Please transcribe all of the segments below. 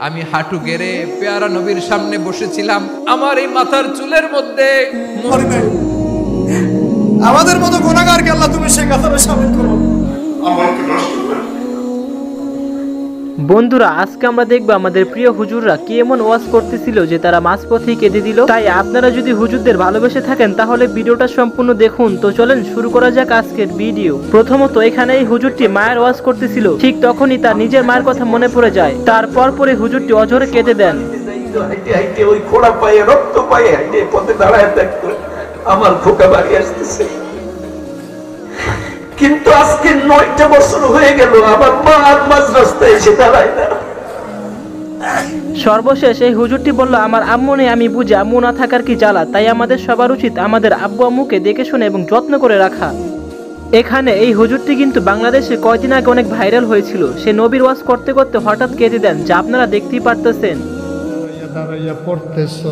আমি হাঁটু গেড়ে পেয়ারা নবীর সামনে বসেছিলাম, আমার এই মাথার চুলের মধ্যে আমাদের মতো গুনাহগারকে আল্লাহ তুমি সেই কাতারে শামিল করো। আমাকে নষ্ট করে বন্ধুরা, আজকে আমরা দেখবো আমাদের প্রিয় হুজুররা কি এমন ওয়াজ করতেছিল যে তারা মাঝপথেই কেঁদে দিল। তাই আপনারা যদি হুজুরদের ভালোবেসে থাকেন তাহলে ভিডিওটা সম্পূর্ণ দেখুন। তো চলেন শুরু করা যাক আজকের ভিডিও। প্রথমত এখানে এই হুজুরটি মায়ের ওয়াজ করতেছিল, ঠিক তখনই তার নিজের মায়ের কথা মনে পড়ে যায়। তারপর পরে হুজুরটি অঝরে কেঁদে দেন। ওই খোড়া পায়ে রক্ত পায়ে পথে দাঁড়ায় থাকতো, আমার খোকা বাড়ি আসতেছে, কিন্তু আজকে 9টা বছর হয়ে গেল আমার মা আর মাঝ রাস্তায় এসে দাঁড়ায় না। সর্বশেষ এই হুজুরটি বলল, আমার আম্মু নেই, আমি বুঝি আম্মু না থাকার কি জ্বালা। তাই আমাদের সবার উচিত আমাদের আব্বু আম্মুকে দেখে শুনে এবং যত্ন করে রাখা। এখানে এই হুজুরটি কিন্তু বাংলাদেশে কয়দিন আগে অনেক ভাইরাল হয়েছিল। সে নবীর ওয়াজ করতে করতে হঠাৎ কেঁদে দেন, যা আপনারা দেখতেই পারতেছেন। দাঁড়াইয়া পড়তেছো,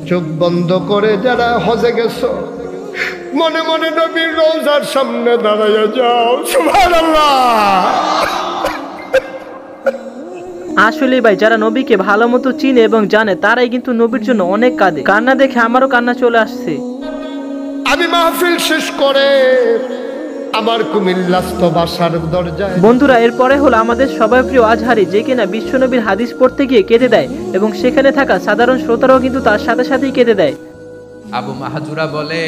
চোখ বন্ধ করে যারা হজে গেছো, মনে মনে নবীর রওজার সামনে দাঁড়াইয়া যাও। সুবহানাল্লাহ। আসলে ভাই, যারা নবীকে ভালো মতো চিনে এবং জানে তারাই কিন্তু নবীর জন্য অনেক কাঁদে। কান্না দেখে আমারও কান্না চলে আসছে। আমি মাহফিল শেষ করে আমার কুমিল্লাস্ত বাসার দরজায়। বন্ধুরা, এরপরে হলো আমাদের সবার প্রিয় আজহারি, যে কিনা বিশ্বনবীর হাদিস পড়তে গিয়ে কেঁদে দেয় এবং সেখানে থাকা সাধারণ শ্রোতারাও কিন্তু তার সাথে সাথেই কেঁদে দেয়। আবু মাহাজুরা বলে,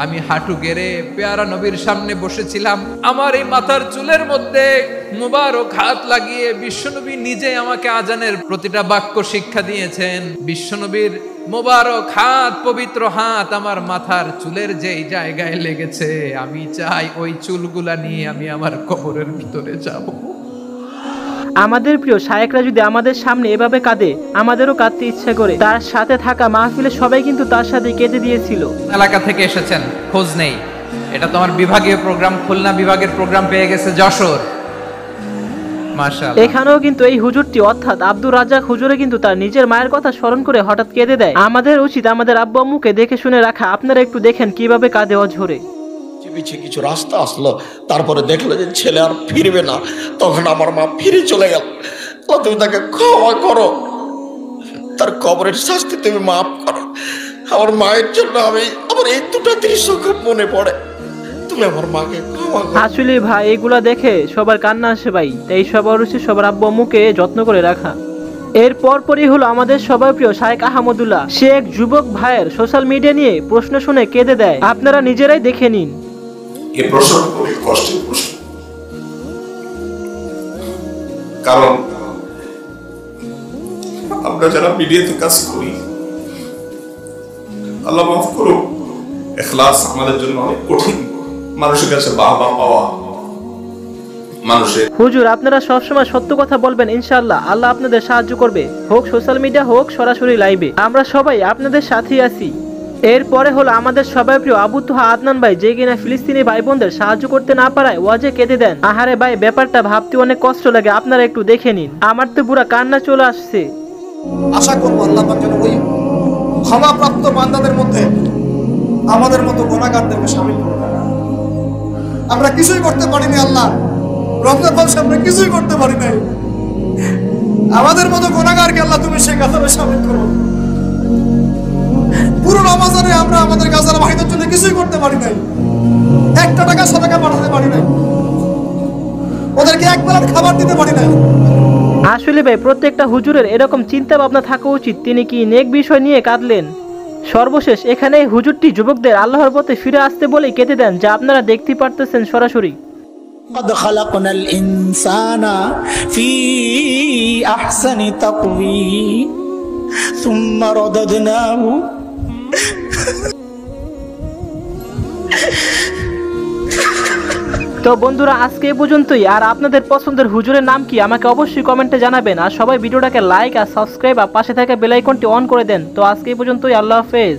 আমি হাঁটু গেড়ে পেয়ারা নবীর সামনে বসেছিলাম, আমার এই মাথার চুলের মধ্যে মুবারক হাত লাগিয়ে বিশ্বনবী নিজে আমাকে আজানের প্রতিটা বাক্য শিক্ষা দিয়েছেন। বিশ্বনবীর মুবারক হাত, পবিত্র হাত আমার মাথার চুলের যেই জায়গায় লেগেছে, আমি চাই ওই চুলগুলা নিয়ে আমি আমার কবরের ভিতরে যাব। আমাদের প্রিয় শায়েকরা যদি আমাদের সামনে এভাবে কাঁদে, আমাদেরও কাঁদতে ইচ্ছা করে। তার সাথে থাকা মাহফিলে সবাই কিন্তু তার সাথে কেঁদে দিয়েছিল। এলাকা থেকে এসেছেন, খোঁজ নেই, এটা তো আমার বিভাগীয় প্রোগ্রাম, খুলনা বিভাগের প্রোগ্রাম পেয়ে গেছে যশোর। মাশাআল্লাহ। এখানেও কিন্তু এই হুজুরটি অর্থাৎ আব্দুর রাজ্জাক হুজুরে কিন্তু তার নিজের মায়ের কথা স্মরণ করে হঠাৎ কেঁদে দেয়। আমাদের উচিত আমাদের আব্বু আম্মুকে দেখে শুনে রাখা। আপনারা একটু দেখেন কিভাবে কাঁদে অঝরে। পিছিয়ে কিছু রাস্তা আসলো, তারপরে দেখলো যে ছেলে আর ফিরবে না, তখন আমার মা ফিরে চলে গেল। তুমি তাকে ক্ষমা করো, তার কবরের শাস্তি তুমি মাফ করো। আমার মায়ের জন্য আমার এই দুটো দৃশ্য খুব মনে পড়ে, তুমি আমার মাকে ক্ষমা করো। আসলে ভাই, এগুলা দেখে সবার কান্না আসে ভাই। তাই সবার উচিত সবার আব্বু আম্মুকে যত্ন করে রাখা। এর পরপরই হলো আমাদের সবার প্রিয় শায়েক আহমদুল্লাহ। সে এক যুবক ভাইয়ের সোশ্যাল মিডিয়া নিয়ে প্রশ্ন শুনে কেঁদে দেয়। আপনারা নিজেরাই দেখে নিন। এই প্রশ্ন খুবই কষ্টের প্রশ্ন, কারণ আমরা যারা মিডিয়াতে কাজ করি, আল্লাহ মাফ করো, ইখলাস আমাদের জন্য অনেক কঠিন। মানুষের কাছে বাহবা পাওয়া, মানুষের হুজুর আপনারা সবসময় সত্য কথা বলবেন, ইনশাআল্লাহ আল্লাহ আপনাদের সাহায্য করবে, হোক সোশ্যাল মিডিয়া হোক সরাসরি লাইভে। আমরা সবাই আপনাদের সাথেই আছি। এরপরে হলো আমাদের সবাই প্রিয় আবু তোহা আদনান ভাই, যে কিনা ফিলিস্তিনি ভাই বোনদের সাহায্য করতে না পারায় ওয়াজে কেঁদে দেন। আহারে ভাই, ব্যাপারটা ভাবতে অনেক কষ্ট লাগে, আপনারা একটু দেখে নিন। আমার তো পুরা কান্না চলে আসছে। আশা করবো আল্লাহ পাক যেন ওই ক্ষমাপ্রাপ্ত বান্দাদের মধ্যে আমাদের মতো গুনাহগারদেরকে শামিল করে। আমরা কিছুই করতে পারিনি আল্লাহ, রমজান মাসে আমরা কিছুই করতে পারি নাই, আমাদের মতো গুনাহগারকে আল্লাহ তুমি সেই কাতারে শামিল করো। পুরো রমজানে আমরা আমাদের গাজার ভাইদের জন্য কিছুই করতে পারি নাই, একটা টাকা সাদাকা পাঠাতে পারি নাই, ওদেরকে এক বেলার খাবার দিতে পারি নাই। আসলে ভাই, প্রত্যেকটা হুজুরের এরকম চিন্তা ভাবনা থাকা উচিত। তিনি কি নেক বিষয় নিয়ে কাঁদলেন। সর্বশেষ এখানে হুজুরটি যুবকদের আল্লাহর পথে ফিরে আসতে বলেই কেঁদে দেন, যা আপনারা দেখতে পারতেছেন সরাসরি। قد خلقنا الإنسان في أحسن تقويم ثم رددناه তো বন্ধুরা, আজকে এই পর্যন্তই। আর আপনাদের পছন্দের হুজুরের নাম কি আমাকে অবশ্যই কমেন্টে জানাবেন। আর সবাই ভিডিওটাকে লাইক আর সাবস্ক্রাইব আর পাশে থাকা বেল আইকনটি অন করে দেন। তো আজকে এই পর্যন্তই, আল্লাহ হাফেজ।